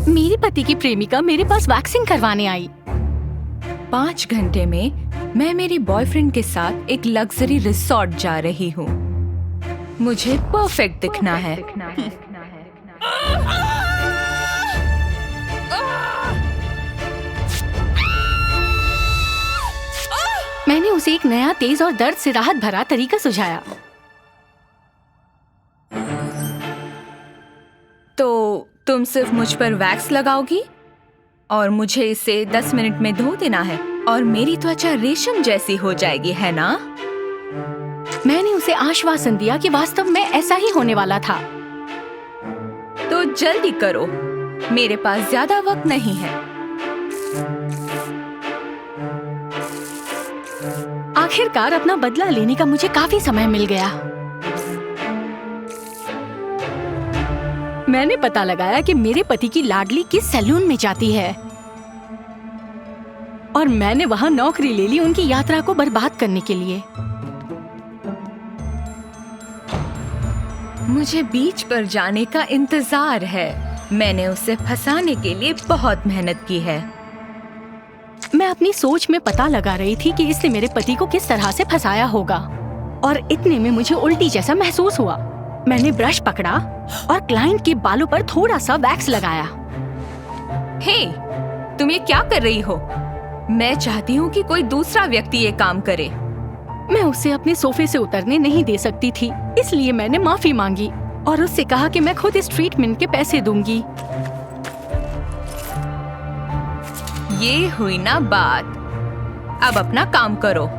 मेरे पति की प्रेमिका मेरे पास वैक्सिंग करवाने आई। 5 घंटे में मैं मेरे बॉयफ्रेंड के साथ एक लग्जरी रिसोर्ट जा रही हूँ। मुझे परफेक्ट दिखना है। मैंने उसे एक नया, तेज और दर्द से राहत भरा तरीका सुझाया। तो तुम सिर्फ मुझ पर वैक्स लगाओगी और मुझे इसे 10 मिनट में धो देना है और मेरी त्वचा रेशम जैसी हो जाएगी, है ना? मैंने उसे आश्वासन दिया कि वास्तव में ऐसा ही होने वाला था। तो जल्दी करो, मेरे पास ज्यादा वक्त नहीं है। आखिरकार अपना बदला लेने का मुझे काफी समय मिल गया। मैंने पता लगाया कि मेरे पति की लाडली किस सैलून में जाती है और मैंने वहां नौकरी ले ली उनकी यात्रा को बर्बाद करने के लिए। मुझे बीच पर जाने का इंतजार है। मैंने उसे फंसाने के लिए बहुत मेहनत की है। मैं अपनी सोच में पता लगा रही थी कि इसने मेरे पति को किस तरह से फंसाया होगा और इतने में मुझे उल्टी जैसा महसूस हुआ। मैंने ब्रश पकड़ा और क्लाइंट के बालों पर थोड़ा सा वैक्स लगाया। हे, तुम ये क्या कर रही हो? मैं चाहती हूँ कि कोई दूसरा व्यक्ति ये काम करे। मैं उसे अपने सोफे से उतरने नहीं दे सकती थी, इसलिए मैंने माफी मांगी और उससे कहा कि मैं खुद इस ट्रीटमेंट के पैसे दूंगी। ये हुई ना बात। अब अपना काम करो।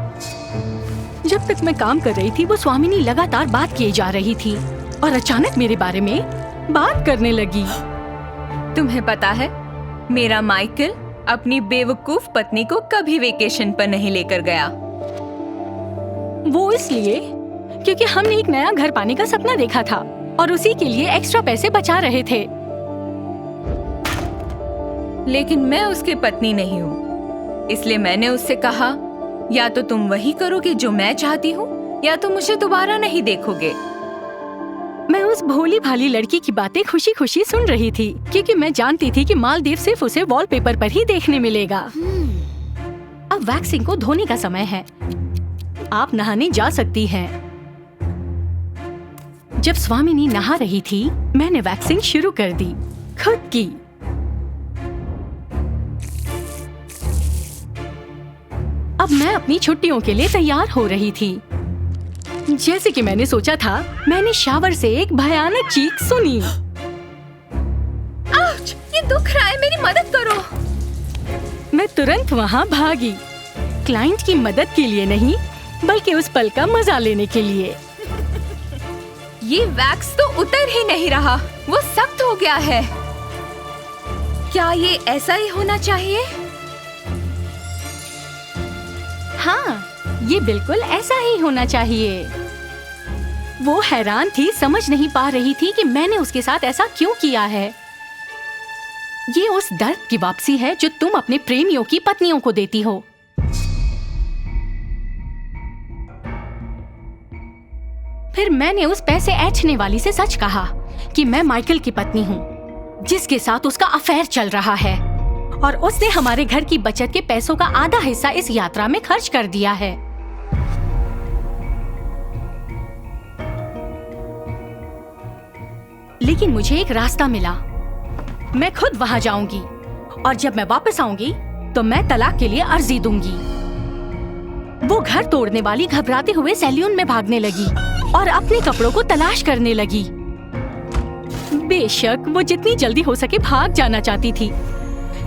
जब तक मैं काम कर रही थी वो स्वामिनी लगातार बात किए जा रही थी और अचानक मेरे बारे में बात करने लगी। तुम्हें पता है, मेरा माइकल अपनी बेवकूफ पत्नी को कभी वेकेशन पर नहीं लेकर गया। वो इसलिए क्योंकि हमने एक नया घर पाने का सपना देखा था और उसी के लिए एक्स्ट्रा पैसे बचा रहे थे। लेकिन मैं उसकी पत्नी नहीं हूँ, इसलिए मैंने उससे कहा, या तो तुम वही करोगे जो मैं चाहती हूँ या तो मुझे दोबारा नहीं देखोगे। मैं उस भोली भाली लड़की की बातें खुशी खुशी सुन रही थी क्योंकि मैं जानती थी कि मालदीव सिर्फ उसे वॉलपेपर पर ही देखने मिलेगा। अब वैक्सिंग को धोने का समय है। आप नहाने जा सकती हैं। जब स्वामिनी नहा रही थी मैंने वैक्सिंग शुरू कर दी, खुद की। अब मैं अपनी छुट्टियों के लिए तैयार हो रही थी। जैसे कि मैंने सोचा था, मैंने शावर से एक भयानक चीख सुनी। आउच! ये दुख रहा है, मेरी मदद करो। मैं तुरंत वहां भागी, क्लाइंट की मदद के लिए नहीं बल्कि उस पल का मजा लेने के लिए। ये वैक्स तो उतर ही नहीं रहा, वो सख्त हो गया है। क्या ये ऐसा ही होना चाहिए? हाँ, ये बिल्कुल ऐसा ही होना चाहिए। वो हैरान थी, समझ नहीं पा रही थी कि मैंने उसके साथ ऐसा क्यों किया है। ये उस दर्द की वापसी है जो तुम अपने प्रेमियों की पत्नियों को देती हो। फिर मैंने उस पैसे ऐंठने वाली से सच कहा कि मैं माइकल की पत्नी हूँ जिसके साथ उसका अफेयर चल रहा है और उसने हमारे घर की बचत के पैसों का आधा हिस्सा इस यात्रा में खर्च कर दिया है। लेकिन मुझे एक रास्ता मिला। मैं खुद वहां जाऊंगी और जब मैं वापस आऊंगी तो मैं तलाक के लिए अर्जी दूंगी। वो घर तोड़ने वाली घबराते हुए सैलून में भागने लगी और अपने कपड़ों को तलाश करने लगी। बेशक वो जितनी जल्दी हो सके भाग जाना चाहती थी,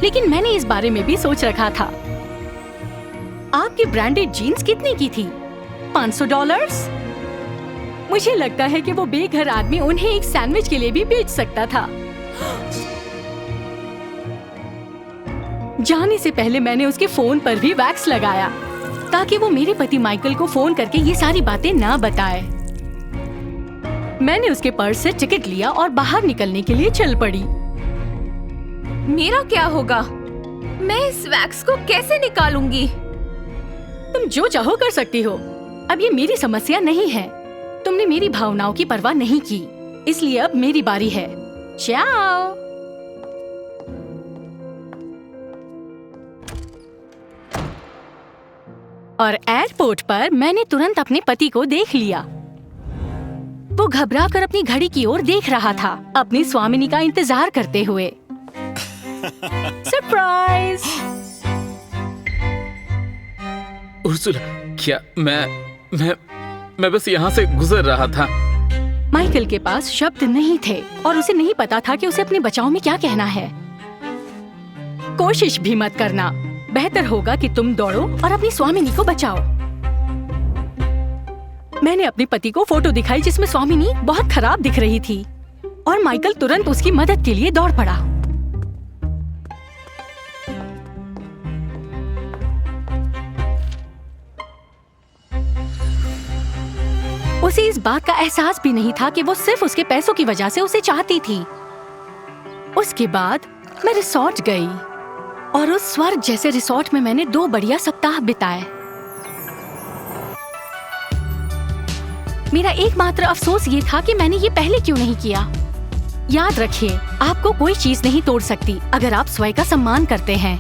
लेकिन मैंने इस बारे में भी सोच रखा था। आपकी ब्रांडेड जीन्स कितने की थी? $500? मुझे लगता है कि वो बेघर आदमी उन्हें एक सैंडविच के लिए भी बेच सकता था। जाने से पहले मैंने उसके फोन पर भी वैक्स लगाया ताकि वो मेरे पति माइकल को फोन करके ये सारी बातें ना बताए। मैंने उसके पर्स से टिकट लिया और बाहर निकलने के लिए चल पड़ी। मेरा क्या होगा? मैं इस वैक्स को कैसे निकालूंगी? तुम जो चाहो कर सकती हो। अब ये मेरी समस्या नहीं है। तुमने मेरी भावनाओं की परवाह नहीं की, इसलिए अब मेरी बारी है। चाओ। और एयरपोर्ट पर मैंने तुरंत अपने पति को देख लिया। वो घबरा कर अपनी घड़ी की ओर देख रहा था, अपनी स्वामिनी का इंतजार करते हुए। सरप्राइज! उर्सुला, क्या मैं बस यहाँ से गुजर रहा था। माइकल के पास शब्द नहीं थे और उसे नहीं पता था कि उसे अपने बचाव में क्या कहना है। कोशिश भी मत करना, बेहतर होगा कि तुम दौड़ो और अपनी स्वामिनी को बचाओ। मैंने अपने पति को फोटो दिखाई जिसमें स्वामिनी बहुत खराब दिख रही थी और माइकल तुरंत उसकी मदद के लिए दौड़ पड़ा। उसे इस बात का एहसास भी नहीं था कि वो सिर्फ उसके पैसों की वजह से उसे चाहती थी। उसके बाद मैं रिसोर्ट गई और उस स्वर्ग जैसे रिसोर्ट में मैंने 2 बढ़िया सप्ताह बिताए। मेरा एकमात्र अफसोस ये था कि मैंने ये पहले क्यों नहीं किया। याद रखिए, आपको कोई चीज नहीं तोड़ सकती अगर आप स्वयं का सम्मान करते हैं।